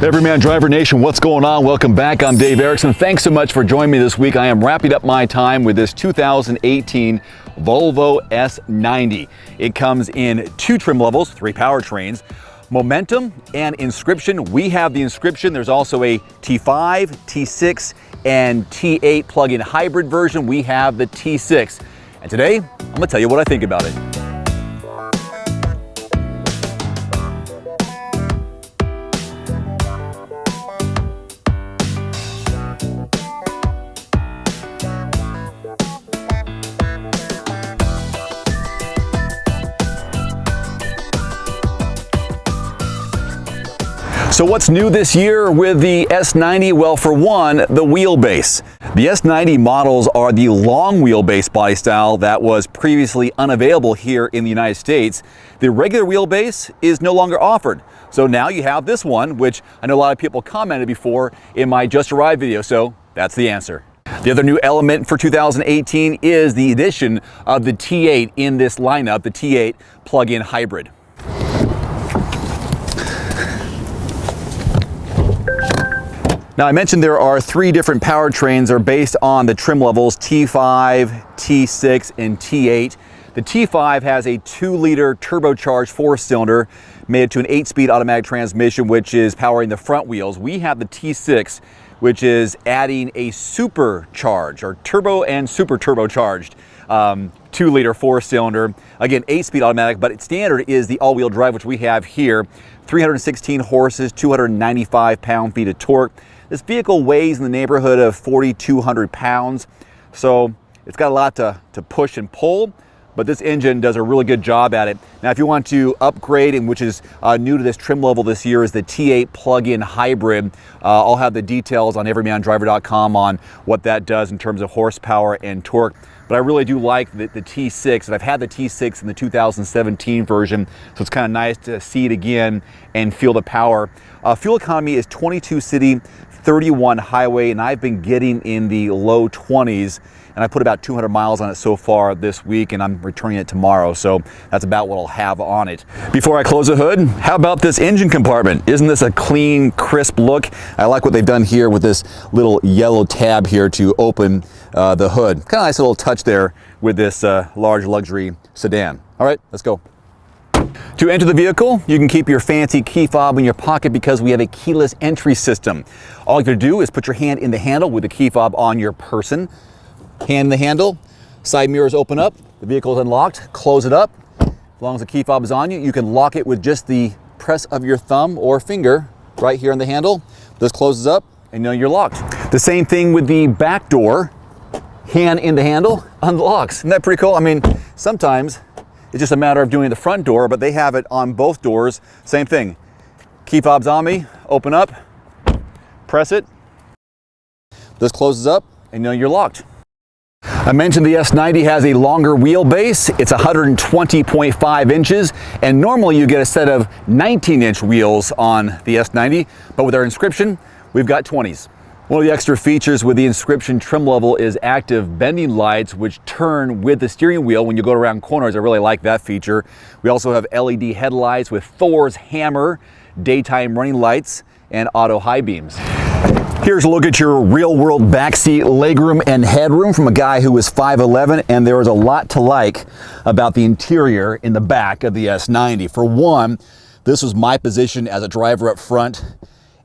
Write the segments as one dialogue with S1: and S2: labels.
S1: Everyman Driver Nation, what's going on? Welcome back. I'm Dave Erickson. Thanks so much for joining me this week. I am wrapping up my time with this 2018 Volvo S90. It comes in two trim levels, three powertrains, Momentum and Inscription. We have the Inscription. There's also a T5, T6, and T8 plug-in hybrid version. We have the T6. And today, I'm gonna tell you what I think about it. So what's new this year with the S90? Well, for one, the wheelbase. The S90 models are the long wheelbase body style that was previously unavailable here in the United States. The regular wheelbase is no longer offered. So now you have this one, which I know a lot of people commented before in my Just Arrived video, so that's the answer. The other new element for 2018 is the addition of the T8 in this lineup, the T8 plug-in hybrid. Now, I mentioned there are three different powertrains that are based on the trim levels T5, T6, and T8. The T5 has a 2-liter turbocharged 4-cylinder made to an 8-speed automatic transmission, which is powering the front wheels. We have the T6, which is adding a supercharged or turbo and super turbocharged 2-liter 4-cylinder. Again, 8-speed automatic, but its standard is the all-wheel drive, which we have here. 316 horses, 295 pound-feet of torque. This vehicle weighs in the neighborhood of 4,200 pounds, so it's got a lot to push and pull, but this engine does a really good job at it. Now, if you want to upgrade, and which is new to this trim level this year, is the T8 plug-in hybrid. I'll have the details on everymandriver.com on what that does in terms of horsepower and torque. But I really do like the T6, and I've had the T6 in the 2017 version, so it's kind of nice to see it again and feel the power. Fuel economy is 22 city, 31 highway, and I've been getting in the low 20s, and I put about 200 miles on it so far this week, and I'm returning it tomorrow, so that's about what I'll have on it. Before I close the hood, how about this engine compartment? Isn't this a clean, crisp look? I like what they've done here with this little yellow tab here to open the hood. Kind of nice little touch there with this large luxury sedan. All right, let's go. To enter the vehicle, you can keep your fancy key fob in your pocket because we have a keyless entry system. All you have to do is put your hand in the handle with the key fob on your person. Hand in the handle, side mirrors open up, the vehicle is unlocked, close it up. As long as the key fob is on you, you can lock it with just the press of your thumb or finger right here on the handle. This closes up and you know you're locked. The same thing with the back door. Hand in the handle, unlocks. Isn't that pretty cool? I mean, sometimes it's just a matter of doing the front door, but they have it on both doors. Same thing. Key fob's on me, open up, press it. This closes up and you know you're locked. I mentioned the S90 has a longer wheelbase. It's 120.5 inches, and normally you get a set of 19-inch wheels on the S90, but with our Inscription, we've got 20s. One of the extra features with the Inscription trim level is active bending lights, which turn with the steering wheel when you go around corners. I really like that feature. We also have LED headlights with Thor's hammer, daytime running lights, and auto high beams. Here's a look at your real-world backseat legroom and headroom from a guy who is 5'11", and there is a lot to like about the interior in the back of the S90. For one, this was my position as a driver up front.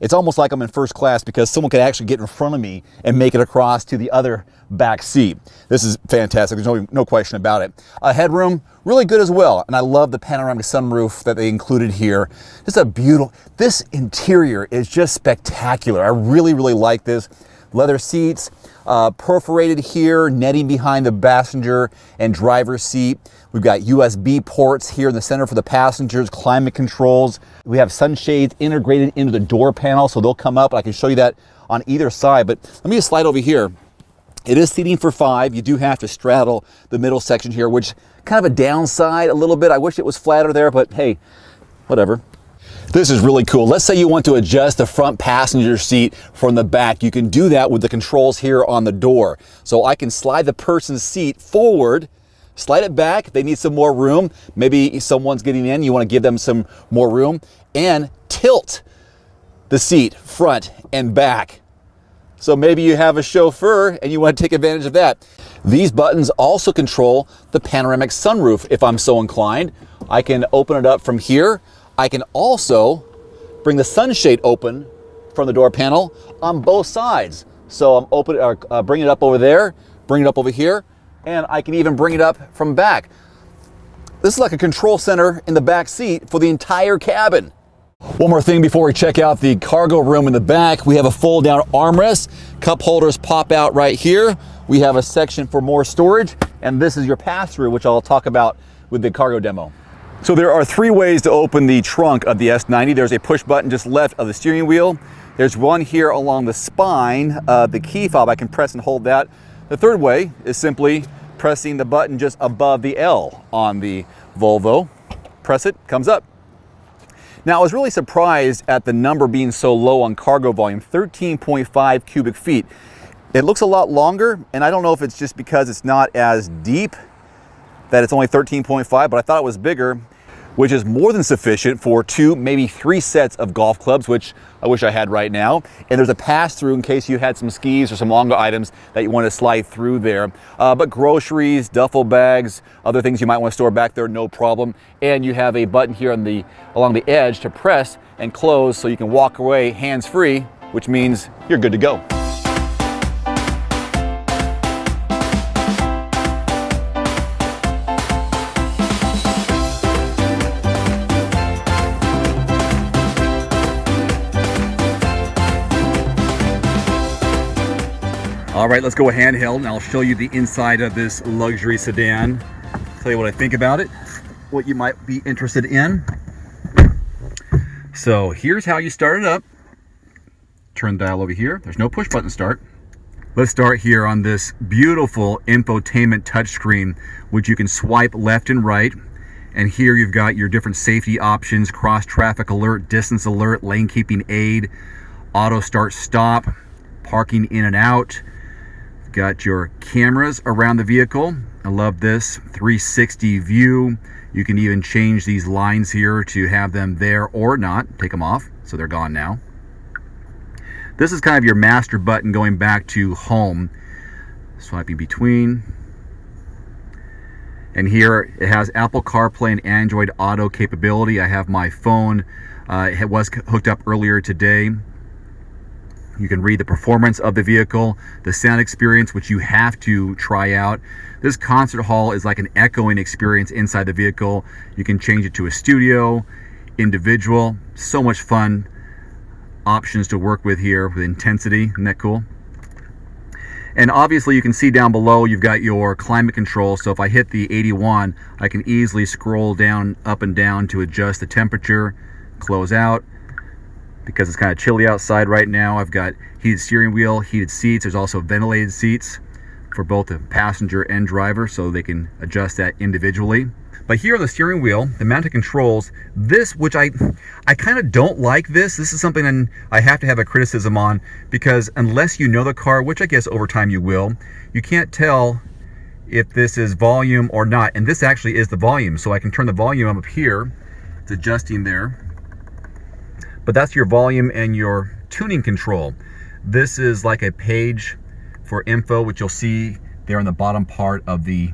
S1: It's almost like I'm in first class because someone could actually get in front of me and make it across to the other back seat. This is fantastic. There's no question about it. Headroom, really good as well. And I love the panoramic sunroof that they included here. Just a beautiful, this interior is just spectacular. I really, really like this. Leather seats, perforated here, netting behind the passenger and driver's seat. We've got USB ports here in the center for the passengers, climate controls. We have sunshades integrated into the door panel, so they'll come up. I can show you that on either side, but let me just slide over here. It is seating for 5. You do have to straddle the middle section here, which kind of a downside a little bit. I wish it was flatter there, but hey, whatever. This is really cool. Let's say you want to adjust the front passenger seat from the back. You can do that with the controls here on the door. So I can slide the person's seat forward, slide it back. They need some more room. Maybe someone's getting in, you want to give them some more room, and tilt the seat, front and back. So maybe you have a chauffeur and you want to take advantage of that. These buttons also control the panoramic sunroof if I'm so inclined. I can open it up from here. I can also bring the sunshade open from the door panel on both sides. So I'm bring it up over there, bring it up over here, and I can even bring it up from back. This is like a control center in the back seat for the entire cabin. One more thing before we check out the cargo room in the back, we have a fold down armrest. Cup holders pop out right here. We have a section for more storage, and this is your pass-through, which I'll talk about with the cargo demo. So there are 3 ways to open the trunk of the S90. There's a push button just left of the steering wheel. There's one here along the spine of the key fob. I can press and hold that. The third way is simply pressing the button just above the L on the Volvo. Press it, comes up. Now, I was really surprised at the number being so low on cargo volume, 13.5 cubic feet. It looks a lot longer, and I don't know if it's just because it's not as deep that it's only 13.5, but I thought it was bigger, which is more than sufficient for 2, maybe 3 sets of golf clubs, which I wish I had right now. And there's a pass-through in case you had some skis or some longer items that you want to slide through there. But groceries, duffel bags, other things you might want to store back there, no problem. And you have a button here along the edge to press and close so you can walk away hands-free, which means you're good to go. All right, let's go handheld and I'll show you the inside of this luxury sedan. Tell you what I think about it, what you might be interested in. So here's how you start it up. Turn the dial over here. There's no push button start. Let's start here on this beautiful infotainment touchscreen, which you can swipe left and right. And here you've got your different safety options: cross traffic alert, distance alert, lane keeping aid, auto start stop, parking in and out. Got your cameras around the vehicle. I love this 360 view. You can even change these lines here to have them there or not. Take them off, so they're gone now. This is kind of your master button going back to home. Swiping between. And here it has Apple CarPlay and Android Auto capability. I have my phone. It was hooked up earlier today. You can read the performance of the vehicle, the sound experience, which you have to try out. This concert hall is like an echoing experience inside the vehicle. You can change it to a studio, individual. So much fun options to work with here with intensity. Isn't that cool? And obviously you can see down below you've got your climate control. So if I hit the 81, I can easily scroll down, up and down to adjust the temperature, close out. Because it's kind of chilly outside right now, I've got heated steering wheel, heated seats. There's also ventilated seats for both the passenger and driver, so they can adjust that individually. But here on the steering wheel, the mounted controls, this, which I kind of don't like this. This is something I have to have a criticism on, because unless you know the car, which I guess over time you will, you can't tell if this is volume or not. And this actually is the volume, so I can turn the volume up here. It's adjusting there. But that's your volume and your tuning control. This is like a page for info, which you'll see there in the bottom part of the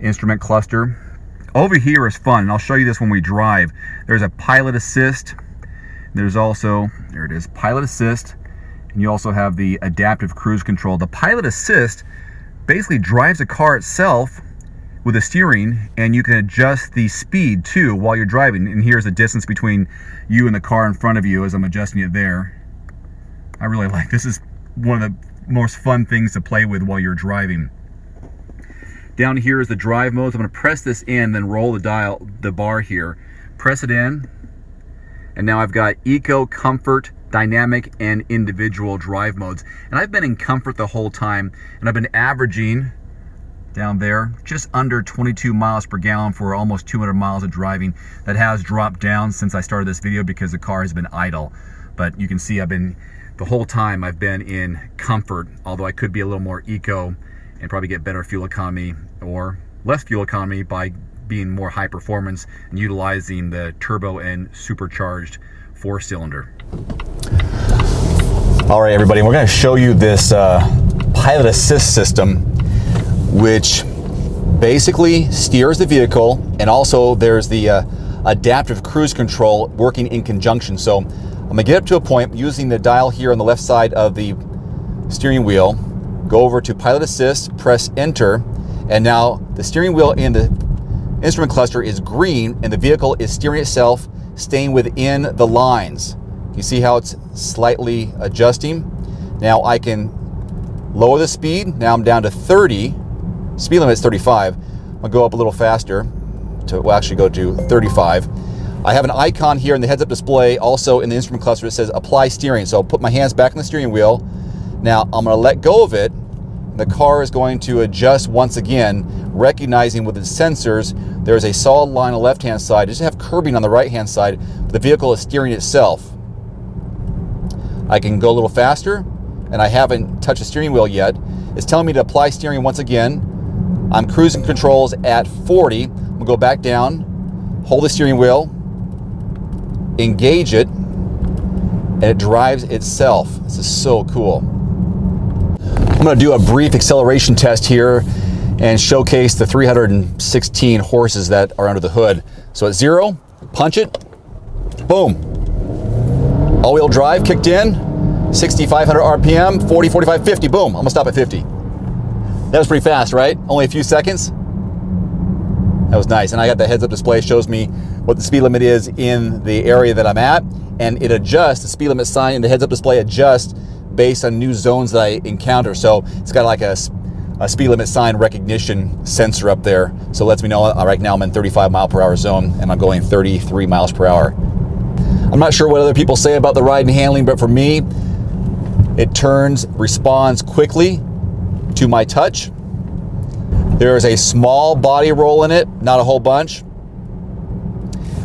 S1: instrument cluster. Over here is fun, and I'll show you this when we drive. There's a pilot assist. There's also, there it is, pilot assist. And you also have the adaptive cruise control. The pilot assist basically drives the car itself with the steering, and you can adjust the speed too while you're driving. And here's the distance between you and the car in front of you as I'm adjusting it there. I really like this. Is one of the most fun things to play with while you're driving. Down here is the drive modes. I'm going to press this in, then roll the bar here. Press it in, and now I've got Eco, Comfort, Dynamic, and Individual drive modes. And I've been in Comfort the whole time, and I've been averaging down there just under 22 miles per gallon for almost 200 miles of driving. That has dropped down since I started this video because the car has been idle. But you can see the whole time I've been in Comfort, although I could be a little more eco and probably get better fuel economy or less fuel economy by being more high performance and utilizing the turbo and supercharged 4-cylinder. All right, everybody, we're going to show you this pilot assist system, which basically steers the vehicle, and also there's the adaptive cruise control working in conjunction. So I'm going to get up to a point using the dial here on the left side of the steering wheel, go over to pilot assist, press enter, and now the steering wheel in the instrument cluster is green and the vehicle is steering itself, staying within the lines. You see how it's slightly adjusting? Now I can lower the speed. Now I'm down to 30. Speed limit's 35. I'll go up a little faster to actually go to 35. I have an icon here in the heads-up display, also in the instrument cluster. It says apply steering. So I'll put my hands back on the steering wheel. Now I'm going to let go of it. The car is going to adjust once again, recognizing with its sensors there's a solid line on the left-hand side. Just have curbing on the right-hand side. The vehicle is steering itself. I can go a little faster, and I haven't touched the steering wheel yet. It's telling me to apply steering once again. I'm cruising controls at 40. I'm going to go back down, hold the steering wheel, engage it, and it drives itself. This is so cool. I'm going to do a brief acceleration test here and showcase the 316 horses that are under the hood. So at 0, punch it, boom. All-wheel drive kicked in, 6,500 RPM, 40, 45, 50, boom. I'm gonna stop at 50. That was pretty fast, right? Only a few seconds. That was nice. And I got the heads-up display, shows me what the speed limit is in the area that I'm at, and it adjusts, the speed limit sign in the heads-up display adjusts based on new zones that I encounter. So it's got like a speed limit sign recognition sensor up there. So it lets me know right now I'm in 35 mile per hour zone and I'm going 33 miles per hour. I'm not sure what other people say about the ride and handling, but for me, it responds quickly to my touch. There is a small body roll in it, not a whole bunch.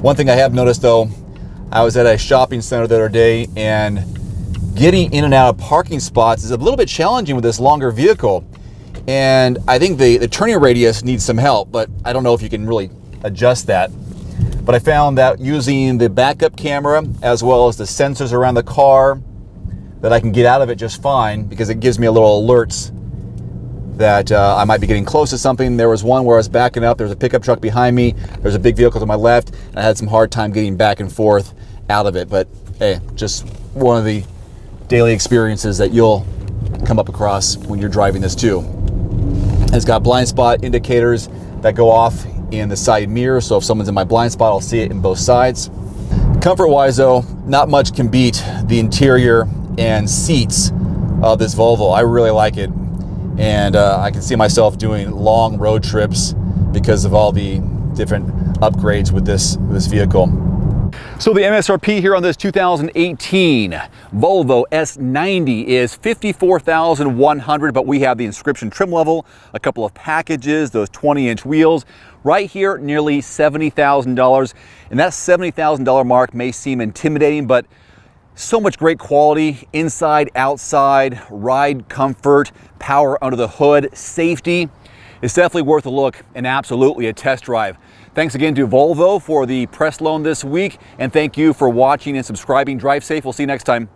S1: One thing I have noticed though, I was at a shopping center the other day, and getting in and out of parking spots is a little bit challenging with this longer vehicle. And I think the turning radius needs some help, but I don't know if you can really adjust that. But I found that using the backup camera as well as the sensors around the car, that I can get out of it just fine, because it gives me a little alerts that I might be getting close to something. There was one where I was backing up, there was a pickup truck behind me, there's a big vehicle to my left, and I had some hard time getting back and forth out of it. But hey, just one of the daily experiences that you'll come up across when you're driving this too. It's got blind spot indicators that go off in the side mirror, so if someone's in my blind spot, I'll see it in both sides. Comfort-wise though, not much can beat the interior and seats of this Volvo. I really like it, and I can see myself doing long road trips because of all the different upgrades with this vehicle. So the MSRP here on this 2018 Volvo S90 is $54,100, but we have the Inscription trim level, a couple of packages, those 20-inch wheels. Right here, nearly $70,000. And that $70,000 mark may seem intimidating, but so much great quality, inside, outside, ride comfort, power under the hood, safety. It's definitely worth a look and absolutely a test drive. Thanks again to Volvo for the press loan this week, and thank you for watching and subscribing. Drive safe. We'll see you next time.